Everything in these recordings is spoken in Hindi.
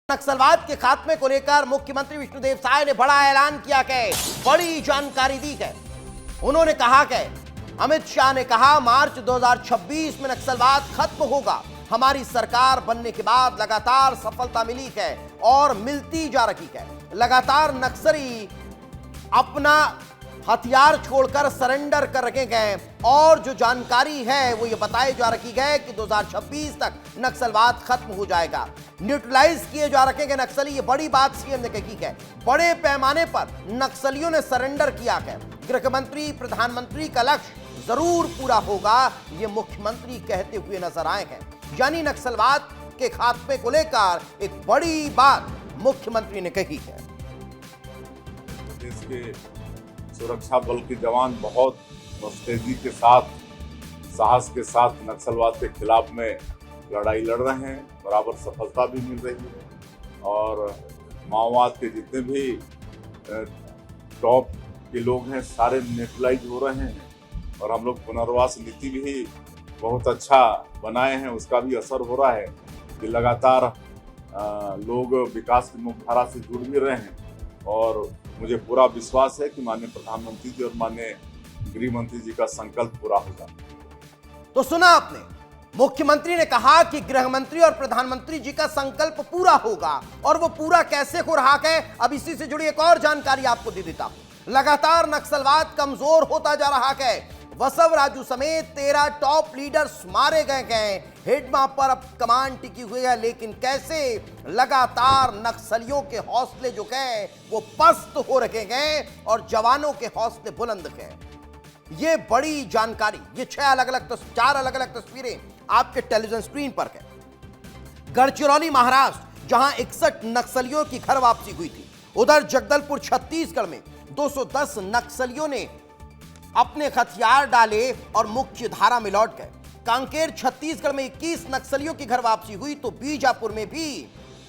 नक्सलवाद के खात्मे को लेकर मुख्यमंत्री विष्णुदेव साय ने बड़ा ऐलान किया है, बड़ी जानकारी दी है। उन्होंने कहा कि अमित शाह ने कहा मार्च 2026 में नक्सलवाद खत्म होगा। हमारी सरकार बनने के बाद लगातार सफलता मिली है और मिलती जा रही है। लगातार नक्सली अपना हथियार छोड़कर सरेंडर कर रखे गए और जो जानकारी है वो ये बताई जा रही है कि 2026 तक नक्सलवाद खत्म हो जाएगा। न्यूट्रलाइज किए जा रखे गए नक्सली, ये बड़ी बात सीएम ने कही है। बड़े पैमाने पर नक्सलियों ने सरेंडर किया है। गृह मंत्री प्रधानमंत्री का लक्ष्य जरूर पूरा होगा, ये मुख्यमंत्री कहते हुए नजर आए हैं। यानी नक्सलवाद के खात्मे को लेकर एक बड़ी बात मुख्यमंत्री ने कही है। देश के सुरक्षा बल के जवान बहुत मुस्तैदी के साथ, साहस के साथ नक्सलवाद के खिलाफ में लड़ाई लड़ रहे हैं। बराबर सफलता भी मिल रही है और माओवाद के जितने भी टॉप के लोग हैं सारे न्यूट्रलाइज हो रहे हैं और हम लोग पुनर्वास नीति भी बहुत अच्छा बनाए हैं, उसका भी असर हो रहा है कि लगातार लोग विकास की मुख्यधारा से जुड़ भी रहे हैं। और मुझे पूरा विश्वास है कि माननीय प्रधानमंत्री जी और माननीय गृह मंत्री जी का संकल्प पूरा होगा। तो सुना आपने, मुख्यमंत्री ने कहा कि गृह मंत्री और प्रधानमंत्री जी का संकल्प पूरा होगा और वो पूरा कैसे हो रहा है, अब इसी से जुड़ी एक और जानकारी आपको दे देता हूं। लगातार नक्सलवाद कमजोर होता जा रहा है। वसव राजू समेत 13 टॉप लीडर्स मारे गए हैं। हिडमा पर अब कमान टिकी हुई है, लेकिन कैसे लगातार नक्सलियों के हौसले जो हैं वो पस्त हो रखे हैं और जवानों के हौसले बुलंद हैं। ये बड़ी जानकारी, ये 4 अलग अलग तस्वीरें आपके टेलीविजन स्क्रीन पर है। गढ़चिरौली महाराष्ट्र, जहां 61 नक्सलियों की घर वापसी हुई थी। उधर जगदलपुर छत्तीसगढ़ में 210 नक्सलियों ने अपने हथियार डाले और मुख्य धारा में लौट गए। कांकेर छत्तीसगढ़ में 21 नक्सलियों की घर वापसी हुई तो बीजापुर में भी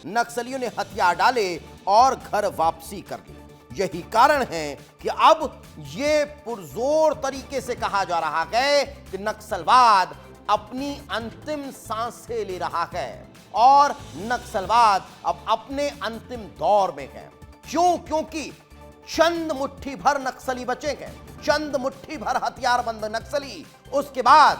नक्सलियों ने हथियार डाले और घर वापसी कर ली। यही कारण है कि अब ये पुरजोर तरीके से कहा जा रहा है कि नक्सलवाद अपनी अंतिम सांसें ले रहा है और नक्सलवाद अब अपने अंतिम दौर में है। क्योंकि चंद मुट्ठी भर नक्सली बचे हैं, चंद मुट्ठी भर हथियारबंद नक्सली, उसके बाद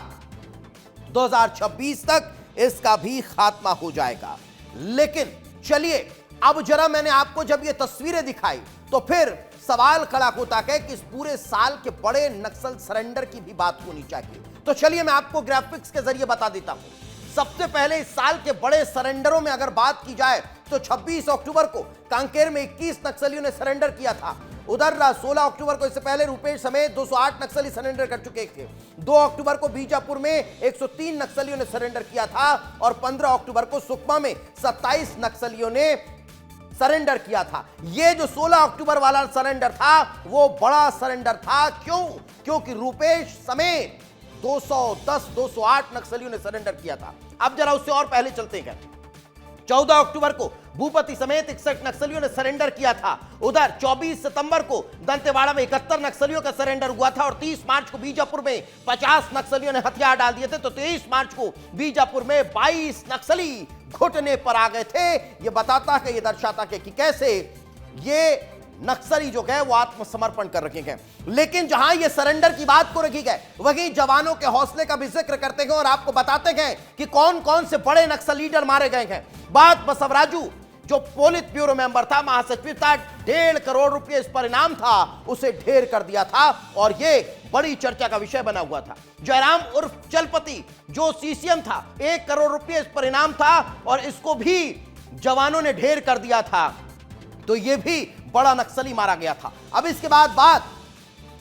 2026 तक इसका भी खात्मा हो जाएगा। लेकिन चलिए अब जरा मैंने आपको जब ये तस्वीरें दिखाई तो फिर सवाल खड़ा होता है कि इस पूरे साल के बड़े नक्सल सरेंडर की भी बात होनी चाहिए। तो चलिए मैं आपको ग्राफिक्स के जरिए बता देता हूं। सबसे पहले इस साल के बड़े सरेंडरों में अगर बात की जाए तो 26 अक्टूबर को कांकेर में 21 नक्सलियों ने सरेंडर किया था। उधर 16 अक्टूबर को, इससे पहले रुपेश समेत 208 नक्सली सरेंडर कर चुके थे। 2 अक्टूबर को बीजापुर में 103 नक्सलियों ने सरेंडर किया था और 15 अक्टूबर को सुकमा में 27 नक्सलियों ने सरेंडर किया था। ये जो 16 अक्टूबर वाला सरेंडर था वो बड़ा सरेंडर था। क्योंकि रुपेश समेत 208 नक्सलियों ने सरेंडर किया था। अब जरा उससे और पहले चलते हैं। 14 अक्टूबर को भूपति समेत 61 नक्सलियों ने सरेंडर किया था। उधर 24 सितंबर को दंतेवाड़ा में 71 नक्सलियों का सरेंडर हुआ था और 30 मार्च को बीजापुर में 50 नक्सलियों ने हथियार डाल दिए थे। तो 23 मार्च को बीजापुर में 22 नक्सली घुटने पर आ गए थे। यह बताता है, यह दर्शाता है कि कैसे ये नक्सली जो है वो आत्मसमर्पण कर रखे हैं। लेकिन जहां ये सरेंडर की बात को रखी गई, वहीं जवानों के हौसले का भी जिक्र करते हैं और आपको बताते हैं कि कौन कौन से बड़े नक्सल लीडर मारे गए हैं। बात बसव राजू, जो पोलित ब्यूरो मेंबर था, महासचिव था, 1.5 करोड़ रुपए इस पर इनाम था, उसे ढेर कर दिया था और ये बड़ी चर्चा का विषय बना हुआ था। जयराम उर्फ चलपति, जो सीसीएम था, 1 करोड़ रुपए इस पर इनाम था और इसको भी जवानों ने ढेर कर दिया था। तो ये भी बड़ा नक्सली मारा गया था। अब इसके बाद बात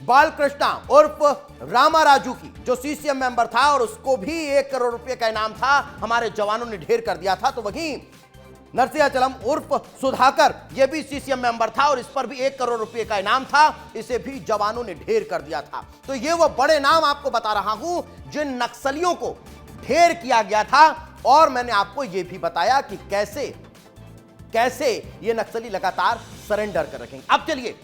बालकृष्णा उर्फ रामा राजू की, जो सीसीएम मेंबर था और उसको भी 1 करोड़ रुपए का इनाम था, हमारे जवानों ने ढेर कर दिया था। तो वहीं नरसिंहाचलम उर्फ सुधाकर, यह भी सीसीएम मेंबर था और इस पर भी 1 करोड़ रुपए का इनाम था, इसे भी जवानों ने ढेर कर दिया था। तो ये वो बड़े नाम आपको बता रहा हूं जिन नक्सलियों को ढेर किया गया था और मैंने आपको यह भी बताया कि कैसे ये नक्सली लगातार सरेंडर कर रखेंगे। अब चलिए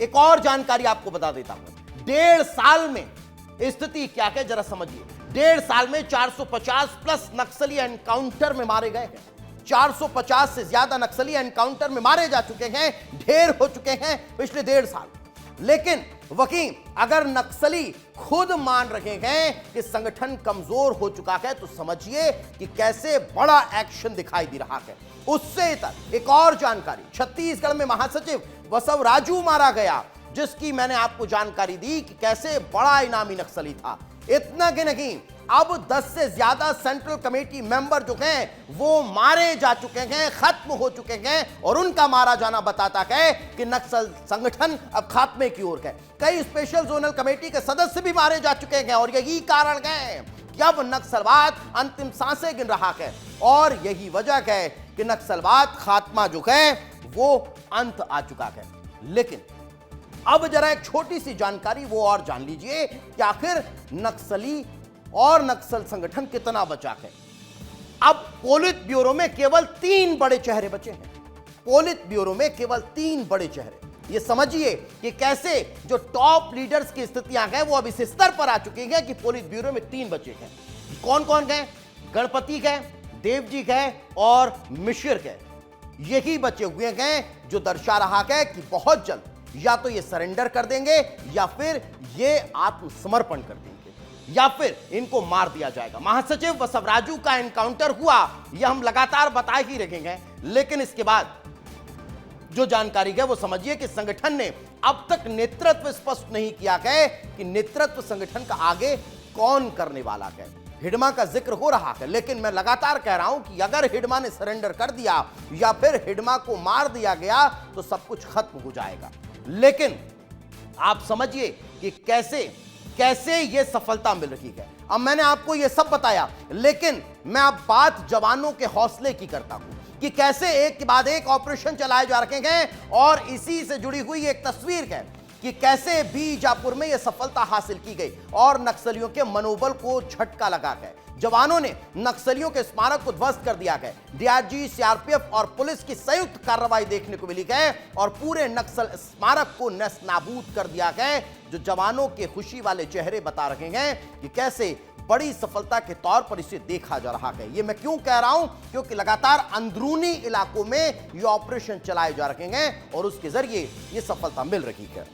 एक और जानकारी आपको बता देता हूं। 1.5 साल में स्थिति क्या है जरा समझिए। 1.5 साल में 450 प्लस नक्सली एनकाउंटर में मारे गए हैं। 450 से ज्यादा नक्सली एनकाउंटर में मारे जा चुके हैं, ढेर हो चुके हैं पिछले 1.5 साल। लेकिन वकील, अगर नक्सली खुद मान रहे हैं कि संगठन कमजोर हो चुका है, तो समझिए कि कैसे बड़ा एक्शन दिखाई दे रहा है। उससे इतर एक और जानकारी, छत्तीसगढ़ में महासचिव बसवराजू मारा गया, जिसकी मैंने आपको जानकारी दी कि कैसे बड़ा इनामी नक्सली था। इतना कि नहीं, अब 10 से ज्यादा सेंट्रल कमेटी मेंबर जो हैं वो मारे जा चुके हैं, खत्म हो चुके हैं, और उनका मारा जाना बताता है कि नक्सल संगठन अब खात्मे की ओर है। कई स्पेशल जोनल कमेटी के सदस्य भी मारे जा चुके हैं, और यही कारण है कि अब नक्सलवाद अंतिम सांसें गिन रहा है, और यही वजह है कि नक्सलवाद खात्मा जो है वो अंत आ चुका है। लेकिन अब जरा एक छोटी सी जानकारी वो और जान लीजिए कि आखिर नक्सली और नक्सल संगठन कितना बचा है। अब पोलित ब्यूरो में केवल 3 बड़े चेहरे बचे हैं। पोलित ब्यूरो में केवल 3 बड़े चेहरे। ये समझिए कि कैसे जो टॉप लीडर्स की स्थितियां हैं वो अब इस स्तर पर आ चुकी हैं कि पोलित ब्यूरो में 3 बचे हैं। कौन कौन गए? गणपति गए, देवजी गए और मिश्र गए। यही बचे हुए हैं, जो दर्शा रहा है कि बहुत जल्द या तो ये सरेंडर कर देंगे, या फिर ये आत्मसमर्पण कर देंगे, या फिर इनको मार दिया जाएगा। महासचिव बसवराजू का एनकाउंटर हुआ, यह हम लगातार बता ही रहेंगे, लेकिन इसके बाद जो जानकारी है वो समझिए कि संगठन ने अब तक नेतृत्व स्पष्ट नहीं किया है कि नेतृत्व संगठन का आगे कौन करने वाला है। हिडमा का जिक्र हो रहा है, लेकिन मैं लगातार कह रहा हूं कि अगर हिडमा ने सरेंडर कर दिया या फिर हिडमा को मार दिया गया तो सब कुछ खत्म हो जाएगा। लेकिन आप समझिए कि कैसे कैसे यह सफलता मिल रही है। अब मैंने आपको यह सब बताया, लेकिन मैं अब बात जवानों के हौसले की करता हूं कि कैसे एक के बाद एक ऑपरेशन चलाए जा रखे हैं, और इसी से जुड़ी हुई एक तस्वीर है कि कैसे बीजापुर में यह सफलता हासिल की गई और नक्सलियों के मनोबल को झटका लगा है। जवानों ने नक्सलियों के स्मारक को ध्वस्त कर दिया है। डीआरजी, सीआरपीएफ और पुलिस की संयुक्त कार्रवाई देखने को मिली है, और पूरे नक्सल स्मारक को नस्तानाबूद कर दिया है, जो जवानों के खुशी वाले चेहरे बता रहे हैं कि कैसे बड़ी सफलता के तौर पर इसे देखा जा रहा है। ये मैं क्यों कह रहा हूं? क्योंकि लगातार अंदरूनी इलाकों में ये ऑपरेशन चलाए जा रहे हैं और उसके जरिए ये सफलता मिल रही है।